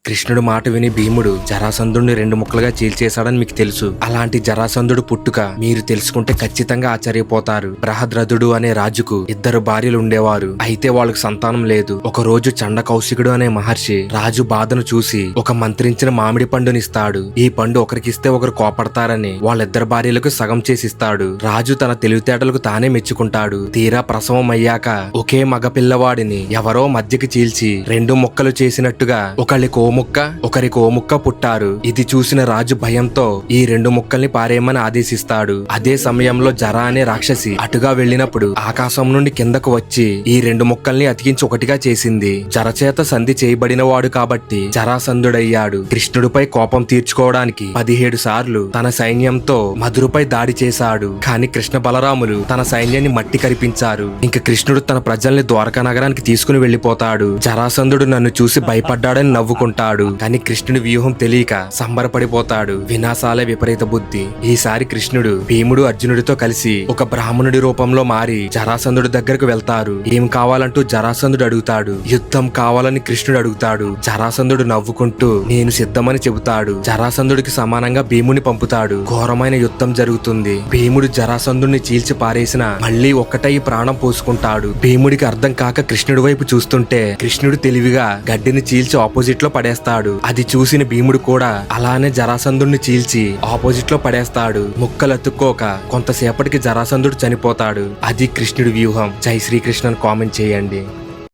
కృష్ణుడు మాట విని భీముడు జరాసంధుడిని 2 ముక్కలుగా చీల్చేశాడని మీకు తెలుసు. అలాంటి జరాసంధుడు పుట్టుక మీరు తెలుసుకుంటే ఖచ్చితంగా ఆశ్చర్యపోతారు. బృహద్రథుడు అనే రాజుకు 2 భార్యలు ఉండేవారు. అయితే వాళ్ళకు సంతానం లేదు. ఒక రోజు చండ కౌశికుడు అనే మహర్షి రాజు బాధను చూసి ఒక మంత్రించిన మామిడి పండునిస్తాడు. ఈ పండు ఒకరికిస్తే ఒకరు కోపడతారని వాళ్ళిద్దరు భార్యలకు సగం చేసిస్తాడు. రాజు తన తెలివితేటలకు తానే మెచ్చుకుంటాడు. తీరా ప్రసవం అయ్యాక ఒకే మగ పిల్లవాడిని ఎవరో మధ్యకి చీల్చి 2 ముక్కలు చేసినట్టుగా ఒకరికి ఓ ముక్క పుట్టారు. ఇది చూసిన రాజు భయంతో ఈ 2 ముక్కల్ని పారేయమని ఆదేశిస్తాడు. అదే సమయంలో జర అనే రాక్షసి అటుగా వెళ్ళినప్పుడు ఆకాశం నుండి కిందకు వచ్చి ఈ 2 ముక్కల్ని అతికించి ఒకటిగా చేసింది. జరచేత సంధి చేయబడిన వాడు కాబట్టి జరాసంధుడయ్యాడు. కృష్ణుడిపై కోపం తీర్చుకోవడానికి 17 సార్లు తన సైన్యంతో మధురపై దాడి చేశాడు. కాని కృష్ణ బలరాములు తన సైన్యాన్ని మట్టి కరిపించారు. ఇంక కృష్ణుడు తన ప్రజల్ని ద్వారకా నగరానికి తీసుకుని వెళ్లిపోతాడు. జరాసంధుడు నన్ను చూసి భయపడ్డాడని నవ్వుకుంటాడు. కానీ కృష్ణుడి వ్యూహం తెలియక సంబరపడిపోతాడు. వినాశాలే విపరీత బుద్ధి. ఈసారి కృష్ణుడు భీముడు అర్జునుడితో కలిసి ఒక బ్రాహ్మణుడి రూపంలో మారి జరాసంధుడి దగ్గరకు వెళ్తారు. ఏం కావాలంటూ జరాసంధుడు అడుగుతాడు. యుద్ధం కావాలని కృష్ణుడు అడుగుతాడు. జరాసంధుడు నవ్వుకుంటూ నేను సిద్ధమని చెబుతాడు. జరాసంధుడికి సమానంగా భీముని పంపుతాడు. ఘోరమైన యుద్ధం జరుగుతుంది. భీముడు జరాసంధుడిని చీల్చి పారేసిన మళ్లీ ఒక్కటై ప్రాణం పోసుకుంటాడు. భీముడికి అర్థం కాక కృష్ణుడి వైపు చూస్తుంటే కృష్ణుడు తెలివిగా గడ్డిని చీల్చి ఆపోజిట్ లో పడేస్తాడు. అది చూసిన భీముడు కూడా అలానే జరాసంధుడిని చీల్చి ఆపోజిట్ లో పడేస్తాడు. ముక్కలతుక్కోక కొంతసేపటికి జరాసంధుడు చనిపోతాడు. అది కృష్ణుడి వ్యూహం. జై శ్రీకృష్ణ కామెంట్ చేయండి.